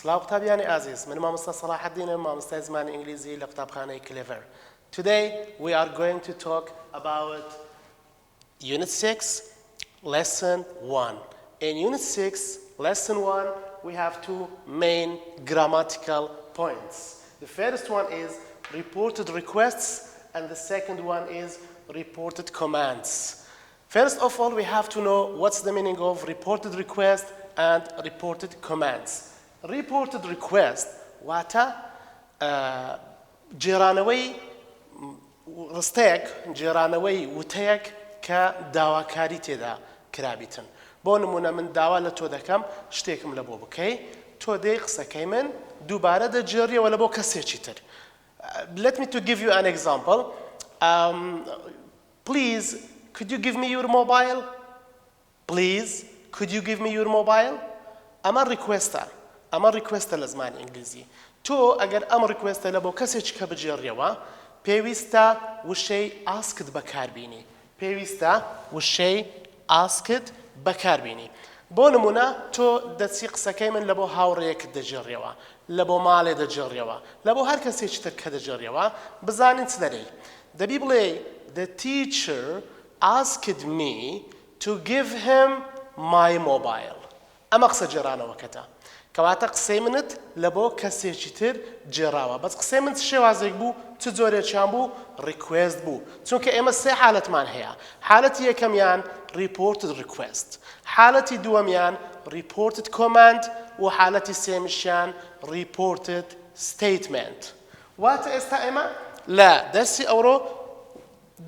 سلااو قوتابیانی عزیز من مامۆستا صلاح الدین مامۆستای زمانی ئینگلیزی لە قوتابخانەی کلێڤەر. Today we are going to talk about Unit 6, Lesson 1. In Unit 6, Lesson 1, we have two main grammatical points. The first one is reported requests and the second one is reported commands. First of all, we have to know what's the meaning of reported request and reported commands. Reported request واتە جێرانەوەی ڕستەیەک جێرانەوەی وتەیەک کە داواکاری تێدا کرابیتن. بۆ نمونە من داوا لە تۆ دەکەم شتێکم لە بۆ بکەی تۆ دەی قسەکەی من دووبارە دەجێڕیەوە لە بۆ کەسێکی تر. Let me to give you an example. Please, could you give me your mobile? Please, could you give me your mobile? ئەمە ریکوێستە. ئەمە ریکوێستە لە زمانی ئینگلیزی. تۆ ئەگەر ئەم ریکوێستە لە بۆ کەسێکی کە بجێڕیەوە پێویستە وشەی ئاسکت بەکاربینی. پێویستە وشەی ئاسکت بەکاربینی. بۆ نمونە تۆ دەچی قسەکەی من لە بۆ هاوڕێیەکت دەجێڕیەوە لە بۆ ماڵێ دەجێڕیەوە لە بۆ هەر کەسێکی تر کە دەجێڕیەوە بزانین چ دەرەی. دەبی بڵێ The teacher asked me to give him my mobile. ئەمە قسە جێڕانەوەکەتە. کەواتە قسەی منت لە بۆ کەسێکی تر جێڕاوە. بەس قسەی من چ شێوازێک بوو چ جۆرێکیان بوو ریکوێست بوو. چونکە ئێمە سێ حالەتمان هەیە. حالەتی یەکەمیان reported request. حالەتی دووەمیان reported command و حالەتی سێمیشیان reported statement. واتە ئێستا ئێمە لە دەرسی ئەوڕۆ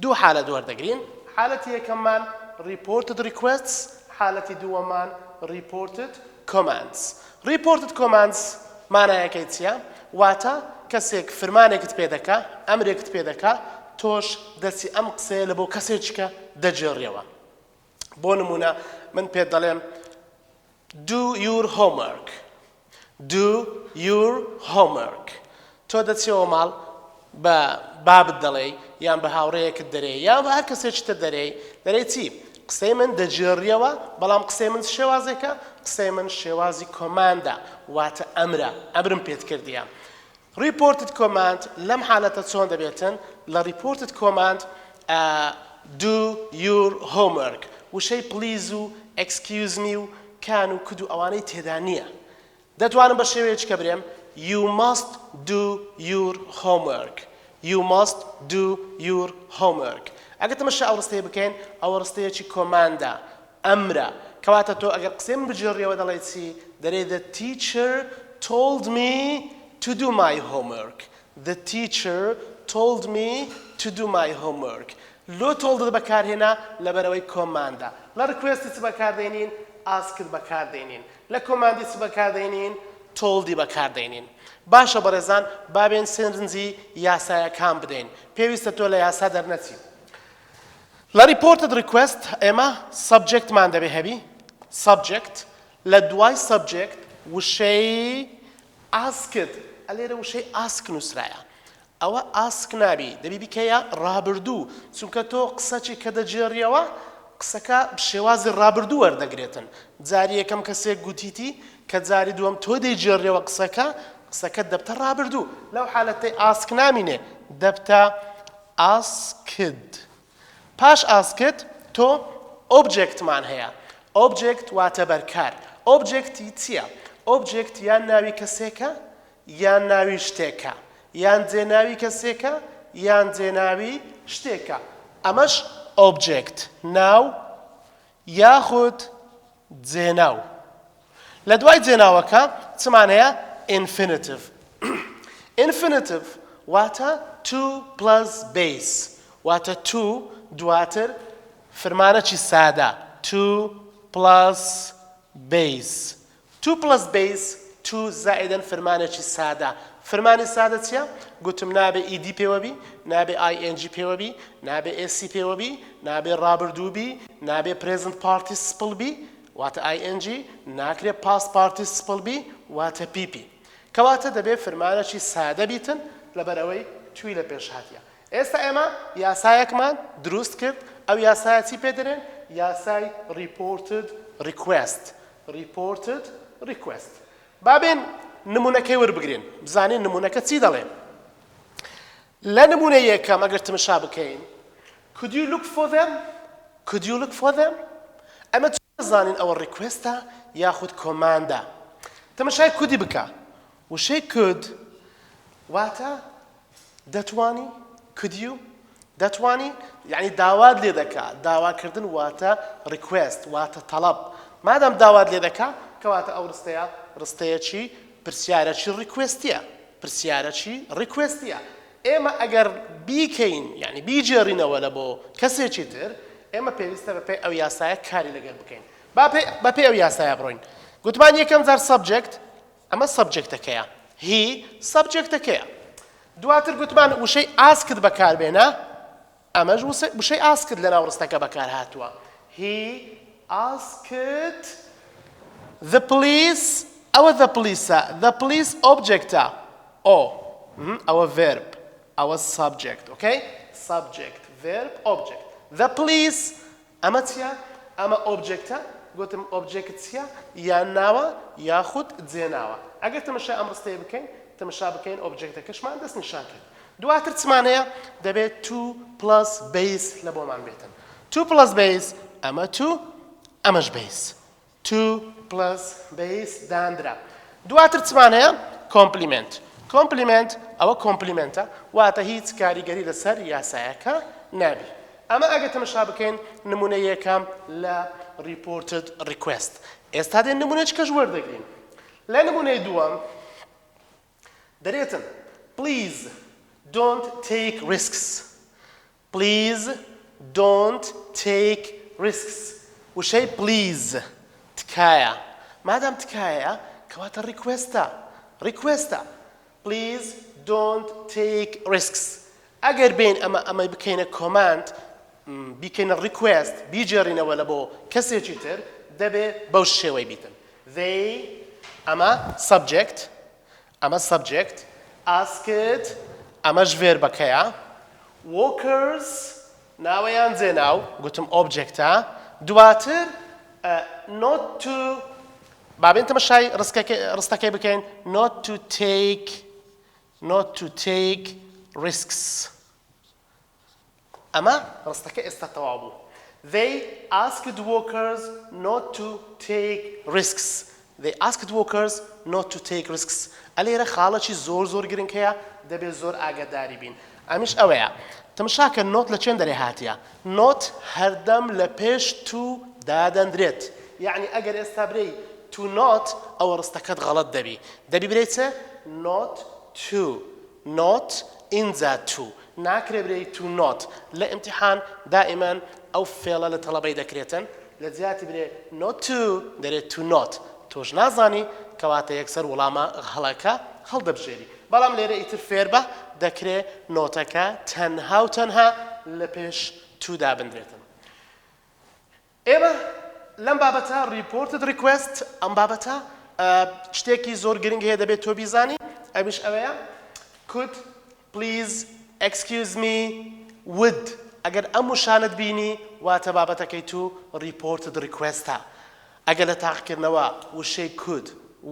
دوو حالە دووەردەگرین. حالەتی یەکەممان reported requests، حالەتی دووەمان reported commands. Reported commands مانایەکەی چییە؟ واتە کەسێک فرمانێکت پێ دەکا ئەمرێکت پێ دەکا تۆش دەچی ئەم قسەیە لە بۆ کەسێکیکە دەجێڕیەوە. بۆ نمونە من پێت دەڵێم do your homework. Do your homework. تۆ دەچیەوە ماڵ بە بابت دەڵێ یان بە هاوڕێیەکت دەرێ یان بە هەر کەسێکی تر دەرێ چی؟ قسەی من دەجێڕیەوە بەڵام قسەی من شێوازێکە قسەی من شێوازی کۆماندە واتە ئەمرە ئەمرم پێت کردیە. Reported command لەم حالەتە چۆن دەبێتن؟ لە reported command do your homework وشەی please و excuse me و کان و کود و ئەوانەی تێدا نییە. دەتوانم بە شێوەیەکی کە برێم you must do your homework. You must do your homework. ئەگەر تەمەشا ئەو ڕستەیە بکەین ئەوە ڕستەیەکی کۆماندە ئەمرە. کەواتە تۆ ئەگەر قسەی من بجێڕیەوە دەڵێ چی؟ دەرێ The teacher told me to do my homework. The teacher told me to do my homework. لۆ told بەکارهێنا لەبەرەوەی کۆماندە. لە ریکوێستی چ بەکاردێنین؟ ئاسکت بەکاردێنین. لە کۆماندی چ بەکاردێنین؟ تۆڵدی بەکاردێنین. باشە بەڕێزان بابێن سێنجی یاسایەکان بدەین. پێویستە تۆ لە یاسا دەرنەچی. لە reported request ئێمە subjectمان دەبێ هەبی subject لە دوای subject وشەی asked ئەلێرە وشەی ask نووسرایە. ئەوە ask نابی دەبی بیکەیە ڕابردوو چونکە تۆ قسەی کە دەجێڕیەوە قسەکە شێوازی ڕابردوو وەردەگرێتن. جاری یەکەم کەسێک گوتیتی کە جاری دووەم تۆ دەیجێڕیەوە قسەکە دەبتە ڕابردوو. لەو حالەتەی ask نامینێ دەبتە asked. پاش ئاسکت تۆ ئۆبجێکتمان هەیە. ئۆبجێکت واتە بەرکار. ئۆبجێکتی چییە؟ ئۆبجێکت یان ناوی کەسێکە یان ناوی شتێکە یان جێناوی کەسێکە یان جێناوی شتێکە. ئەمەش ئۆبجێکت ناو یاخود جێناو. لە دوای جێناوەکە چمان هەیە infinitive. infinitive واتە to plus base واتە to دواتر فرمانەکی سادە to plus base. to plus base to زائدەن فرمانێکی سادە. فرمانی سادە چییە؟ گوتم نابێ ed پێوەبی نابێ ing پێوەبی نابێ ac پێوەبی نابێ ڕابردووبی نابێ present participle بی واتە ing ناکرێ past participle بی واتە pp. کەواتە دەبێ فرمانێکی سادە بیتن لەبەرەوەی توی لە پێش هاتیە. ئێستا ئێمە یاسایەکمان دروست کرد. ئەو یاسایە چی پێ دەرێن؟ یاسای reported request. reported request. بابێن نمونەکەی وەربگرین بزانین نمونەکە چی دەڵێ لە نمونە یەکەم ئەگەر تماشا بکەین could you look for them could you look for them ئەمە چۆن دەزانین ئەوە ریکوێستە یاخود کۆماندە تەماشای کودی بکە وشەی could واتە دەتوانی could you دەتوانی یعنی داوات لێ دەکا داواکردن واتە ریکوێست واتە تەڵەب مادام داوات لێ دەکا کەواتە ئەو ڕستەیە ڕستەیەکی پرسیارەکی ریکوێستیە پرسیارەکی ریکوێستیە ئێمە ئەگەر بیکەین یعنی بیجێڕینەوە لە بۆ کەسێکی تر ئێمە پێویستە بەپێی ئەو یاسایە کاری لەگەڵ بکەین بەپێی ئەو یاسایە بڕۆین گوتمان یەکەم جار سەبجەکت ئەمە سەبجەکتەکەیە هی سەبجەکتەکەیە دواتر گوتمان وشەی ئاسکت بەکاربێنە ئەمەش وشەی ئاسکت لە ناو ڕستەکە بەکار هاتووە he asked the police ئەوە the policeە the police objectە ئەوە verb ئەوە subject okay subject verb object the police ئەمە چیە ئەمە objectە گوتم object چیە یان ناوە یاخود جێناوە ئەگەر تەماشای ئەم ڕستەیە بکەین تەماشا بکەین objectەکەشمان دەست نیشان کرد دواتر چمانەیە دەبێت 2 plus base لە بۆمان بێتن 2 plus base ئەمە 2 ئەمەش base 2 plus base دانرا دواتر چمانەیە complement complement ئەوە complementە واتە هیچ کاریگەری لەسەر یاسایەکە نابی ئەمە ئەگە تەماشا بکەین نمونە یەکەم لە reported request ئێستا دێن نمونەیەکەش وەردەگرین لە نمونەی دووەم دەرێتن please don't take risks please don't take risks وشەی please تکایە مادام تکایە کەواتە ریکوێستە please don't take risks ئەگەر بین ئەمە بکەینە کۆماند بیکەینە ریکوێست بیجێڕینەوە لە بۆ کەسێکی تر دەبێ بەو شێوەی بیتن they ئەمە subject asked ئەمەش verبەکەیە workers ناوەیان جێناو گوتم objectە دواتر not to بابین تەماشای ڕستەکەی بکەین not to take risks ئەمە ڕستەکە ئێستا تەواو بوو they asked workers not to take risks they asked workers not to take risks ئەلێرە خاڵەکی زۆر گرنگ هەیە دەبێت زۆر ئاگاداری بین ئەمیش ئەوەیە تەماشاکە نۆت لە چێن دەرێ هاتیە نۆت هەردەم لە پێش تو دادەندرێت یعنی ئەگەر ئێستا برەی to not ئەوە ڕستەکەت غەڵەت دەبی برێتە not to not اینجا to ناکرێ برێی to not لە ئیمتیحان دائیمەن ئەو فێڵە لە تەڵەبەی دەکرێتن لە جیاتی برێ not to دەرێت to not تۆش نازانی کەواتە یەکسەر وەڵامە هەڵەکە هەڵدەبژێری بەڵام لێرە ئیتر فێر بە دەکرێ نۆتەکە تەنها لە پێش تودا بندرێتن ئێمە لەم بابەتە reported request ئەم بابەتە شتێکی زۆر گرنگ هەیە دەبێت تۆ بیزانی ئەمیش ئەوەیە could please excuse me would ئەگەر ئەم وشانت بینی واتە بابەتەکەی تو reported requestە ئەگەر لە تاقیکردنەوە وشەی could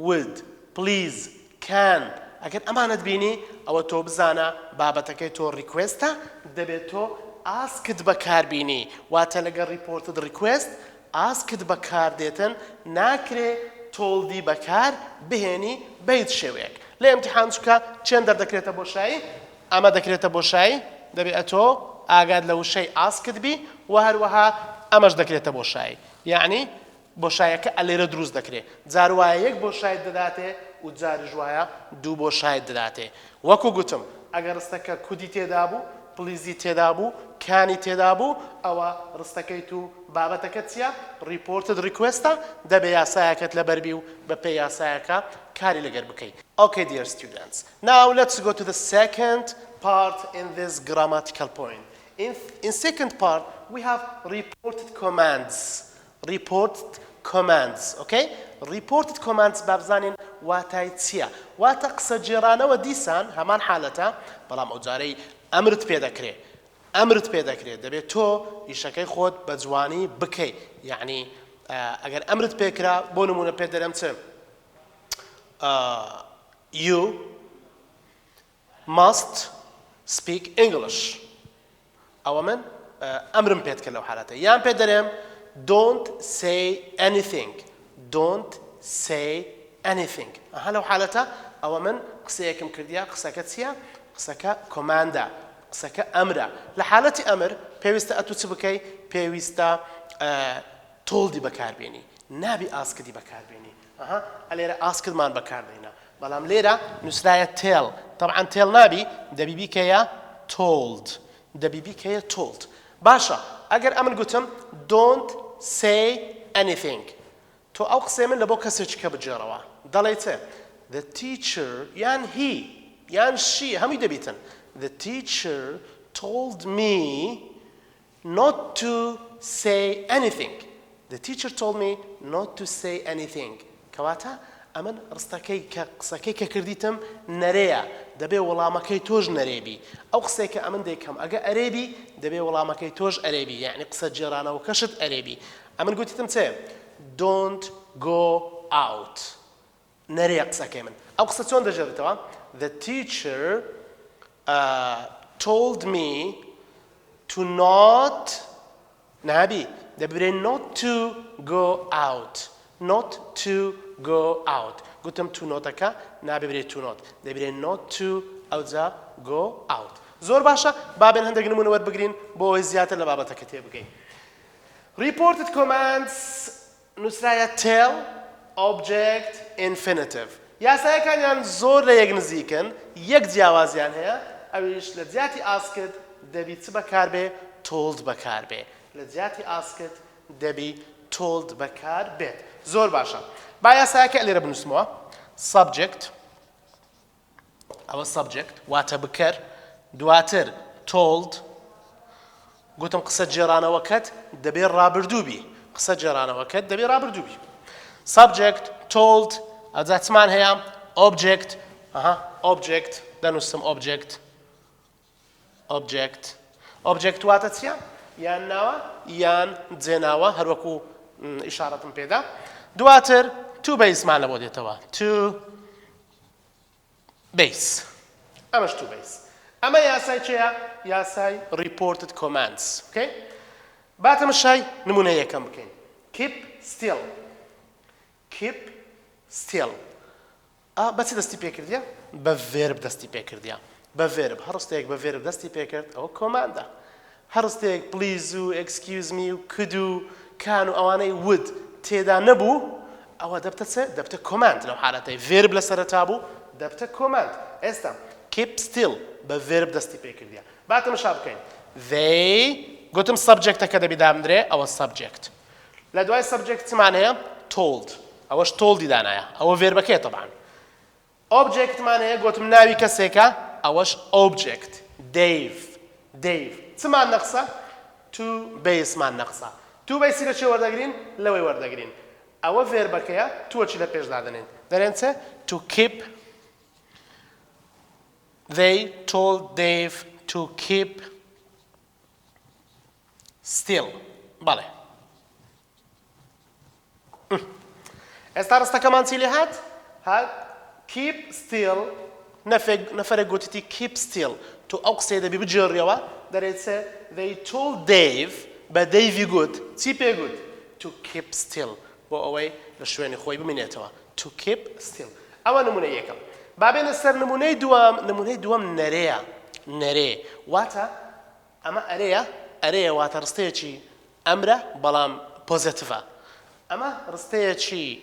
would please can ئەگەر ئەمانت بینی ئەوە تۆ بزانە بابەتەکەی تۆ ریکوێستە دەبێت تۆ ئاسکت بەکاربینی واتە لەگەڵ reported request ئاسکت بەکار دێتن ناکرێ تۆڵدی بەکار بهێنی بەیت شێوەیەک لە ئیمتیحان چکە چێن دەردەکرێتە بۆشایی ئەمە دەکرێتە بۆشایی دەبێت تۆ ئاگاد لە وشەی ئاسکت بی و هەروەها ئەمەش دەکرێتە بۆشایی یعنی بۆشایەکە ئەلێرە دروست دەکرێت جاروایە یەک بۆشایت دەداتێ و جاریش وایە دوو بۆشایت دەداتێ وەکو گوتم ئەگەر ڕستەکە کودی تێدا بوو پلیزی تێدا بوو کانی تێدا بوو ئەوە ڕستەکەی تو بابەتەکە چیە reported requestە دەبێ یاسایەکەت لەبەربی و بەپێی یاسایەکە کاری لەگەر بکەیت Okay dear students now let's go to the second part in this grammatical point in second part we have reported commands okay reported commands بابزانین واتای چییە واتە قسە جێرانەوە دیسان هەمان حالەتە بەڵام ئەو جارەی ئەمرت پێ دەکرێت دەبێت تۆ ئیشەکەی خۆت بە جوانی بکەی یعنی ئەگەر ئەمرت پێکرا بۆ نمونە پێ دەرێم چ you must speak English. أو من أمر بيتك لو حالته يان بيدرم don't say anything don't say anything هلو حالته أو من قصيكم كرديا قصكتسيا قصك كوماندا قصك أمر لحالة أمر بيوستا أتوتسبكي بيوستا told بكاربيني نبي ask دي بكاربيني أليرا ask مان بكاربينا بلام ليرا نسرايا tell طبعا tell نبي دبي بي كيا told دبي بي كيا told باشا أجر أمن قلتم don't say anything تو أو قسمن لبو كسرش كبجروا ضليته the teacher يان he يان she هم يدبيتن the teacher told me not to say anything the teacher told me not to say anything كواتا أمن رستكي كقصكي ككرديتم نريا دبي والله ما كي توج نريبي أو قصيك أمن ديكم أجا أريبي دبي والله ما كي توج أريبي يعني قصة جيرانه وكشت أريبي أمن قلت تمتى don't go out نريا قصكي من أو قصة شون دجرتوا the teacher told me to not نبي دبي not to go out not to go out قلتم to not أكا نبي بري to not دبي not to أوزا go out زور باشا بابن هندق نمونه ورد بقرين بو زيادة لبابة كتير بقين reported commands نسرايا tell object infinitive يا سايا كان يان زور ليك نزيكن يك جوازيان هي أويش لزياتي asked دبي تبكار به told بكار به لزياتي asked دبي told بكار به زور باشا بايا سايا كالي رب نسموه subject أو subject واتبكر دواتر told قلتم قصة جيرانه وكت دبي رابردوبي قصة جيرانه وكت دبي رابردوبي subject told أذات مان هي object object ده نسم object واتتيا يان نوا يان زيناوا هروكو إشارة بيدا دواتر to base معنا بودي توا to base أمش to base أما ياساي شيء ياساي reported commands okay بعد شيء نمونه يكم بكين keep still بس دستي بيكرديا بفيرب دستي بيكرديا بفيرب هرستيك بفيرب دستي بيكرد أو كوماندا هرستيك please do excuse me could do كانوا أواني would تيدا نبو أو دبت كوماند لو حالتي فيرب لسرتابو دبت كوماند استا keep still بفيرب دستي بيكرديا بعد مشابكين they قلتم subject كده بدام دري أو subject لدواي subject معناها told أوش told دانايا أو فيرب كي طبعا object معناها قلتم ناوي كسيكا أوش object Dave سمع النقصة to base مع النقصة to base إذا شو وردقرين لوي وردقرين أو فيرب كيا to أشيله بيش دادنين درينسه to keep they told Dave to keep still بالله استارستا كمان سيلي هاد keep still نفرق قلتي keep still to أقصد بيجريوا دريتسه they told Dave but Dave good تيبي good to keep still بو أوي لشويني خوي بمنيتوا to keep still أول نمونة يكم بعدين السر نمونة دوام نري واتا أما أريا واتا رستيتشي أمره بلام positive أما رستيتشي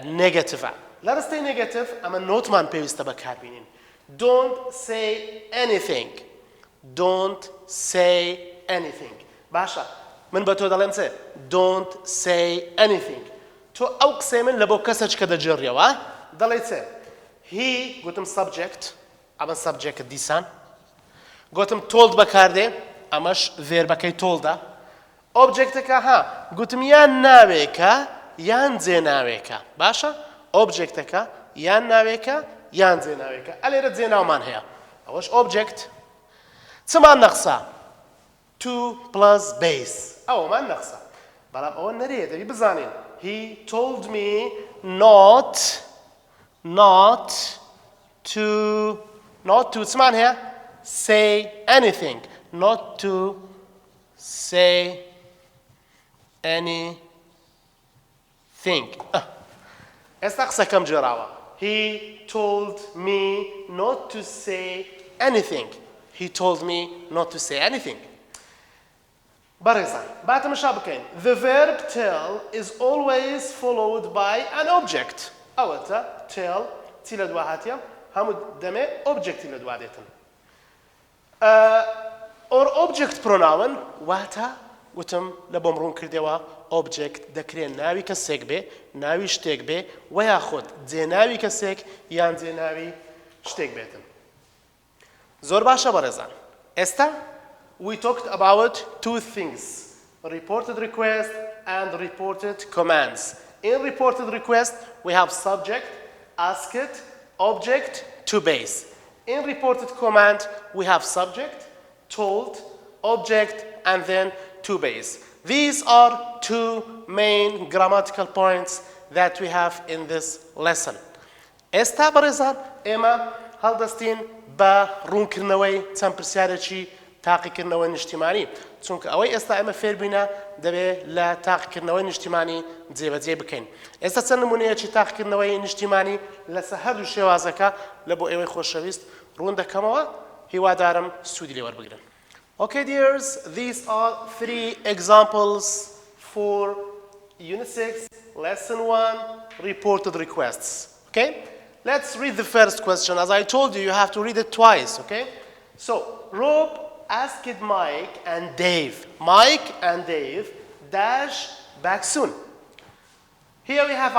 negative لا رستي negative أما نوت مان بيوست بكاربينين don't say anything باشا من بتو دلنسه don't say anything تو أوقسم لبو كسج كده جريا وا دليته he قلتم subject أما subject ديسان قلتم told بكارده أمش verb بكي told object كها قلتم يان ناويكا يان زيناويكا باشا object كا يان ناويكا يان زيناويكا ألي رد زيناو مان هي أوش object سما نقصة 2 plus base أو ما نقصة بلام أول نريد تبي بزانين he told me not to not to چمان هەیە say anything not to say anything ئێستا قسەکەم جێراوە he told me not to say anything he told me not to say anything بەڕێزان باتەمەشا بکەین the verb tell is always followed by an object ئەوەتە tell چی لە دوا هاتیە هەموو دەمێ objecتی لە دوا دێتن or object pronoun واتە وتم لە بۆم ڕوون کردەوە object دەکرێت ناوی کەسێک بێ ناوی شتێک بێ و یاخود جێناوی کەسێک یان جێناوی شتێک بێتن زۆر باشە بەڕێزان ئێستا we talked about two things reported request and reported commands in reported request we have subject asked object to base in reported command we have subject told object and then to base these are two main grammatical points that we have in this lesson ئێستا بەڕێزان ئێمە هەڵدەستین بە ڕوونکردنەوەی چەند پرسیارێکی تاقیکردنەوەی نیشتیمانی چونکە ئەوەی ئێستا ئێمە فێر بووینە دەبێت لە تاقیکردنەوەی نیشتیمانی جێبەجێ بکەین ئێستا چەند نمونەیەکی تاقیکردنەوەی نیشتیمانی لەسەر هەردوو شێوازەکە لە بۆ ئێوەی خۆشەویست ڕوون دەکەمەوە هیوادارم سوودی لێ وەربگرن Okay dears, these are 3 examples for Unit 6, Lesson 1, reported requests. Okay? Let's read the first question. As I told you, you have to read it twice, okay? So, Rob asked Mike and Dave. Mike and Dave dash back soon. Here we have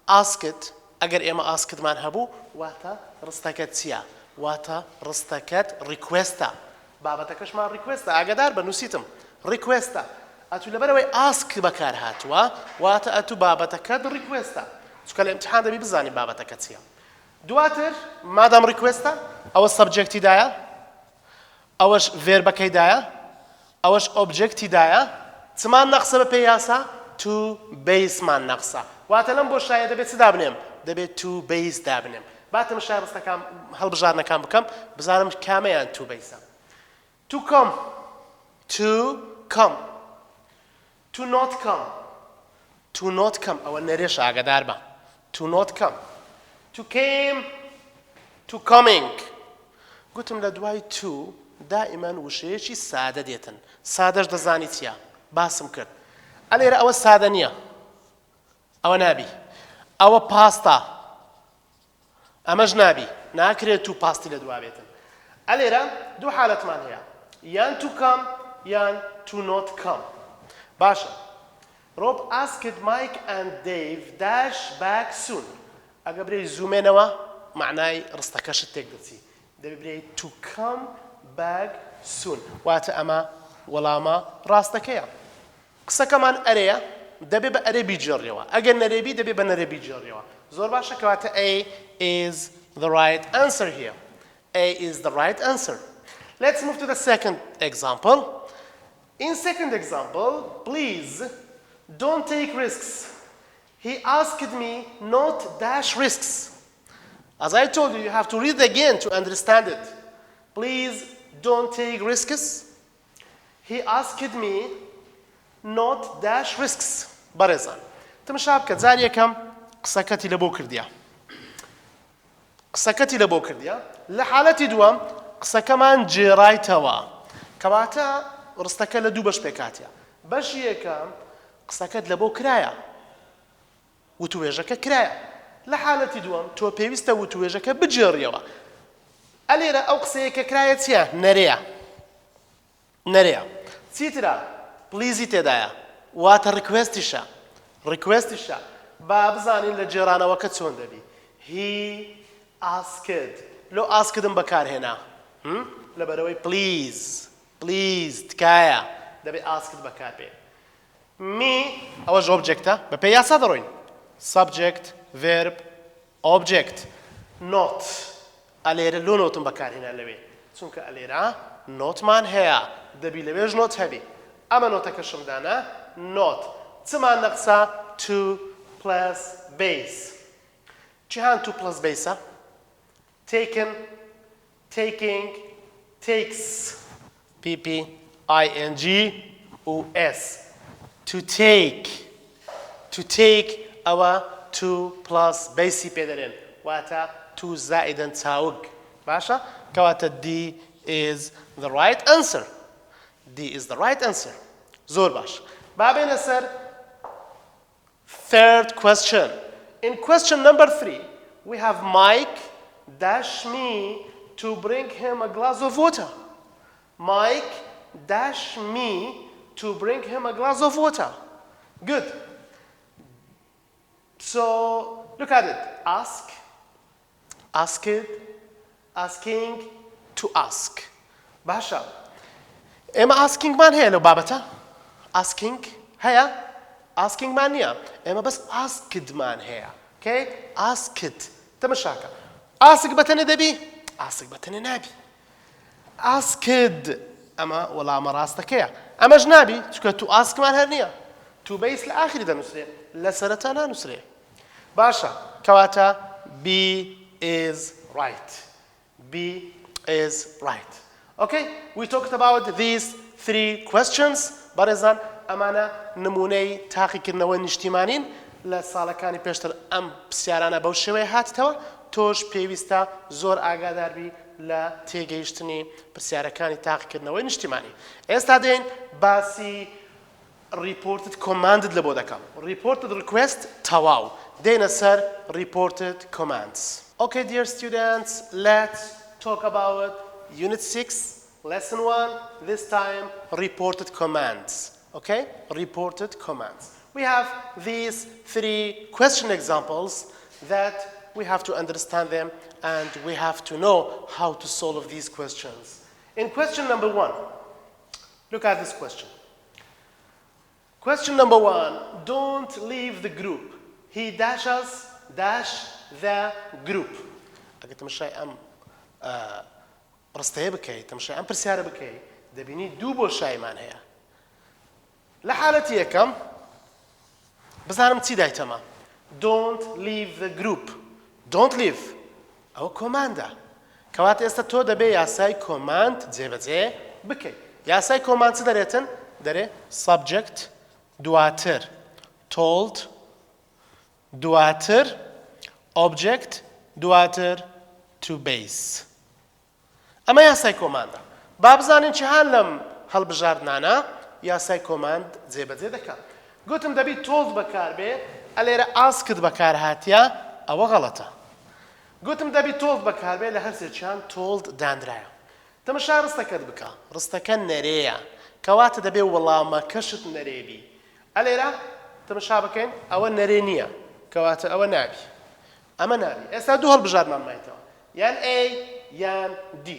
asked. أجر إما asked man هبو واتا رستكت سيا واتا رستكت requesta. بابتكش ما requesta. أقدر بنوسيتم requesta. أتو لبروي ask بكار هاتوا واتا أتو بابتكت requesta. شو كان الامتحان ده بيبزاني بابتكت سيا. دواتر ما دام requesta أو subject دايا أوش verb كيدايا أوش object دايا تمان نقصة ببياسا to base man نقصة. واتلم بوشاية دبيت سدابنيم دبيت to base دابنيم. بعدم الشاعر استكام هل بجارنا كام بكم بزارم كاميان to base. To come to not come أو النريش عقد داربا to not come to came to coming قلتم لدواي to دائما وشيشي سادة ديتن سادش دزانيتيا باسم كرد أليرا أو السادنية أو نابي أو باستا أمج نابي ناكري تو باستي لدوا بيتن أليرا دو حالة من هي يان to come يان to not come باشا Rob asked Mike and Dave dash back soon أقبري زومينوا معناي رستكاش التقدسي دبري to come back soon واتا أما ولا ما راستكيا قصة كمان أريا دبي بأري بيجريوا أجن نريبي دبي بنري بيجريوا زور باشا كواتا A is the right answer here A is the right answer let's move to the second example in second example please don't take risks he asked me not dash risks as I told you you have to read again to understand it please don't take risks he asked me not dash risks بارزان تمشابك زاريا كم قسكتي لبو كرديا قسكتي لبو كرديا لحالتي دوام قسكمان جيرايتوا كباتا رستك لدو باش بكاتيا باش يكم قسكت لبو كرايا وتويجك كرايا لحالتي دوام تو بيويستا وتويجك بجيريوا أليرا أو قسيك كرايا تيا نريا تيترا بليزي تدايا وات ريكويستشا بابزاني لجيرانا وكتسون دبي he asked لو asked بكار هنا لبروي please تكايا دبي asked بكار بي me أوج object ببيا صدروين subject verb object not أليرا لو نوتن بكار هنا لبي سونك أليرا not man هيا دبي لبيج not هبي أما نوتكشم دانا not تما نقصة to plus base جهان to plus base taken, taking, takes, P-P-I-N-G-O-S. To take our 2 plus basic pedirin. Wata 2 زائدا تاوج. باشا كواتا D is the right answer. D is the right answer. زور باش. بابين سر third question. In question number 3, we have Mike dash me to bring him a glass of water. Mike dash me to bring him a glass of water. Good. So look at it. Ask, asked, asking, to ask. Basha. Emma asking man here, lo babata. Asking, here. Asking man here. Emma bas asked man here. Okay? Asked. تمشاكا. Ask بتني دبي. Ask بتني نبي. Asked. أما ولا مراستك يا. أما جنابي. شو to ask man هرنيا. To base الآخر ده نسرع. لسرتنا نسرع. باشا. كواتا B is right. B is right. Okay? We talked about these 3 questions. بارزان أمانة نموني تاقي كرنوين اجتماعين لسالكاني بيشتر أم بسيارانا بوشوي هاتتوا توش بيويستا زور آقادار بي لا تيجيشتني بسياركاني تاقي كرنوين اجتماعي. استادين باسي reported commanded لبودكم. Reported request تواو. دينا سر reported commands. Okay, dear students, let's talk about Unit 6, Lesson 1, this time reported commands. Okay? Reported commands. We have these 3 question examples that we have to understand them and we have to know how to solve these questions. In question number 1, look at this question. Question number 1, don't leave the group. He dashes dash the group. أقول تمشي أم رستيه بكي تمشي أم برسيارة بكي دبيني دوبو شاي مان هي لحالتي كم بس أنا متسيداي تمام don't leave the group don't leave أو كوماندا كوات استتو دبي ياساي كوماند زي بكي ياساي كوماند سدريتن دري subject دواتر told دواتر object دواتر to base أما ياساي كوماندا بابزانين چهان لم هالبجاردنانا ياساي كوماند زي دكا قلتم دبي told بكار بي أليرا asked بكار هاتيا أو غلطة قلتم دبي told بكار بي لهرسي چهان told داندرايا تمشا رستكت بكا رستكت نريا كوات دبي والله ما كشت نريبي أليرا تمشا بكين أو نرينيا كوات أو نابي أما نابي أستادو هالبجاردنا مايتوا يان A يان D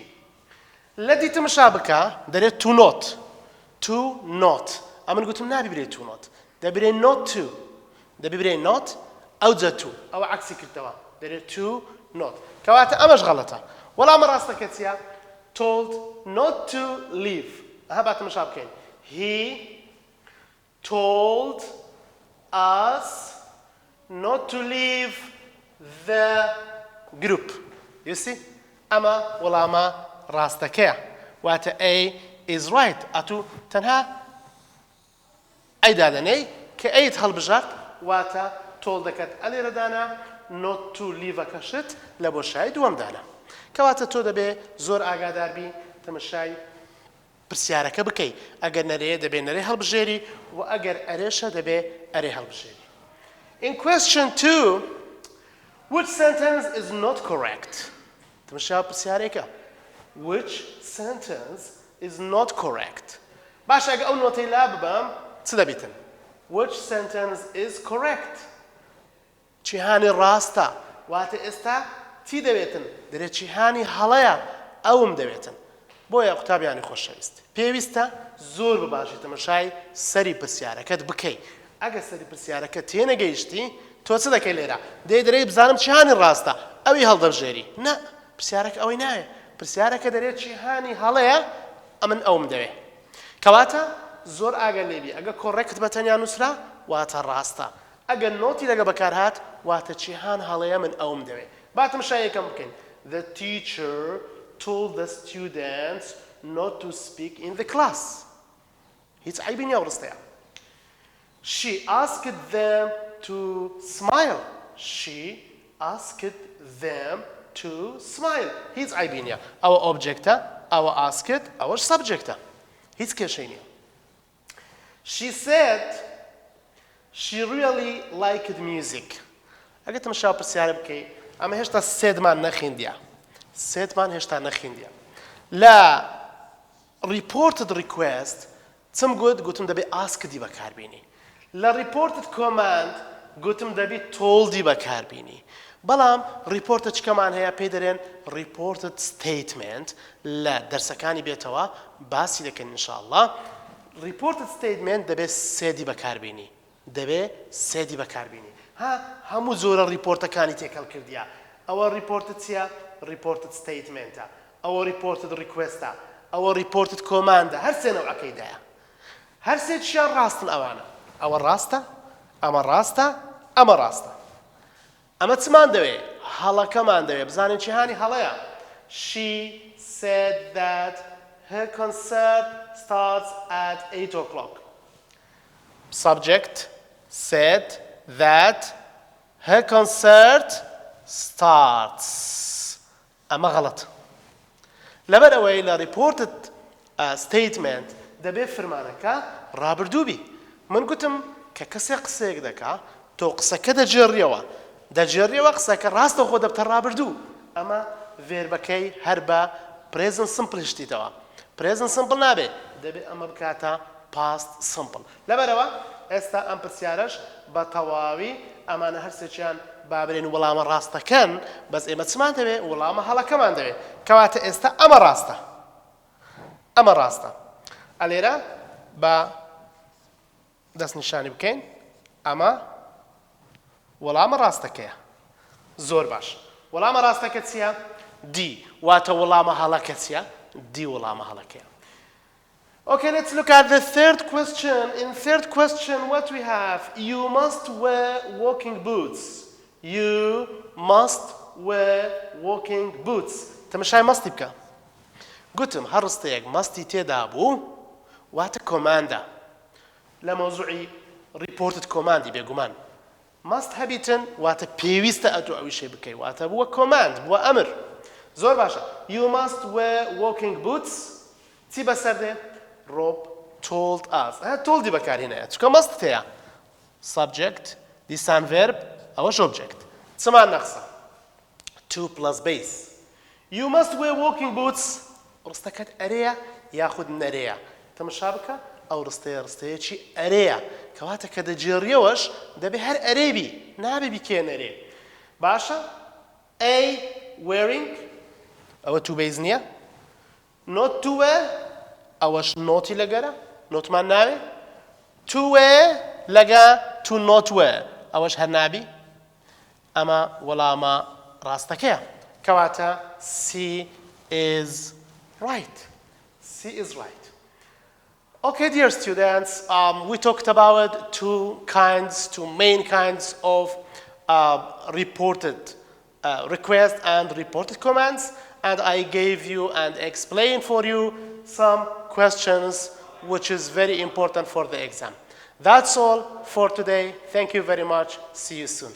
الذي تمشابكة دري to not أما قلت نابي بري to not ده بري not to ده بري not أو ذا to أو عكسي كلتوا دري to not كواتا أمش غلطة ولا مرة استكتيا told not to leave هبات تمشابكين he told us not to leave the group you see أما ولا ما راستكيا واتا A is right أتو تنها أي دادني كأي هالبجارت واتا told دكت ألي ردانا not to leave كشت لبوشاي دوام دانا كواتا تو دبي زور آقادار بي تمشاي برسيارك بكي أجر نري دبي نري هالبجيري وأجر أريشة دبي أري هالبجيري. In question 2, which sentence is not correct? تمشي برسيارك. Which sentence is not correct? باش أجا أول نوتي لاببام تدبيتن. Which sentence is correct? چهانی راستا وات استا تی دبیتن دره چهانی حالایا اوم دبیتن بویا قطابیانی خوشویست پیوستا زور بباشی تماشای سری پرسیارکت بکی اگه سری پرسیارکت تینه گیشتی تو چه دکی لیرا دی دره بزنم چهانی راستا اوی حال درجری نه پرسیارک اوی نه پرسیارک دره چهانی حالایا امن اوم دبی کواتا زور اگه لیبی اگه correct بتنیا نسرا واتا راستا اگه نوتی لگه بکار هات واتە چیهان هەڵەیە من ئەوم دەوێ باتم شایەکەم بکەین the teacher told the students not to speak in the class. هیچ عیبی نییە ڕستەیە. She asked them to smile. She asked them to smile. هیچ عیبی نییە. ئەوە ئۆبجێکتە، ئەوە asked، ئەوەش سەبجێکتە. هیچ کێشەی نییە. She said she really liked music. ئەگەر تەماشا پرسیارە بکەیت، ئەمە هێشتا سێدمان نەخوێندیە. سێدمان هێشتا نەخوێندیە. لە reported request چم گوتم دەبێت askedi بەکاربێنی. لە reported command گوتم دەبێت toldی بەکاربێنی. بەڵام reported چکەمان هەیە پێی دەرێن reported statement لە دەرسەکانی بێتەوە باسی دەکەن انشاءالله. reported statement دەبێت سێدی بەکاربێنی. دەبێت سێدی بەکاربێنی. هەموو زۆرە ریپۆرتەکانی تێکەڵ کردیە. ئەوە reported چییە؟ reported statementە. ئەوە reported requestە. ئەوە reported commandە. هەر سێ نەوعەکەیدایە. هەر سێکیان ڕاستن ئەوانە. ئەوە ڕاستە، ئەمە ڕاستە، ئەمە ڕاستە. ئەمە چمان دەوێت؟ هەڵەکەمان دەوێت. بزانین چی هانی هەڵەیە. She said that her concert starts at 8 o'clock. Subject said that her concert starts. ئەمە غەڵەت. لەبەر ئەوەی لە reported statement دەبێت فەرمانەکە ڕابردووبی. من گوتم کە کەسێک قسەیەک دەکا تۆ قسەکە دەجێڕیەوە. دەجێڕیەوە قسەکە ڕاستە خۆ دەبتە ڕابردوو. ئەمە ڤێربەکەی هەر بە present simple شتیتەوە. present simple نابێت. دەبێت ئەمە بکاتە past simple. لەبەرەوە ئێستا ئەم پرسیارەش بە تەواوی ئەمانە هەر سێکیان بابرێن وەڵامە ڕاستەکەن بەس ئێمە چمان دەوێت وەڵامە هەڵەکەمان دەوێت. کەواتە ئێستا ئەمە ڕاستە. ئەمە ڕاستە. ئەلێرە بە دەستنیشانی بکەین. ئەمە وەڵامە ڕاستەکەیە. زۆر باش. وەڵامە ڕاستەکە چییە؟ D. واتە وەڵامە هەڵەکە چییە؟ D وەڵامە هەڵەکەیە. Okay, let's look at the third question. In third question, what we have? You must wear walking boots. You must wear walking boots. تمشي must بكا. قلتم هرستيك must تدابو وات كوماندا. لموضوعي reported command بيجومان. must habitan وات بيويست أتو أو شيء بكي وات هو command هو أمر. زور باشا. You must wear walking boots. تبى سرده. Rob told us. told دي بكار هنا. شو must تيا. Subject. Design verb. أوش object. سمع نقصة. 2 plus base. You must wear walking boots. رستكت أريا ياخد من أريا. تمشابكة أو رستية شيء أريا. كواتا كده جيريوش ده بهر أريبي. نابي بكين أريا. باشا. A wearing. أو 2 base نيا. Not to wear. أوش نوتي لجرا. not ما نابي. To wear لجا to not wear. أوش هالنابي. أما ولا ما راستكيا. كواتا C is right. C is right. Okay, dear students, we talked about two main kinds of reported requests and reported commands, and I gave you and explained for you some questions which is very important for the exam. That's all for today. Thank you very much. See you soon.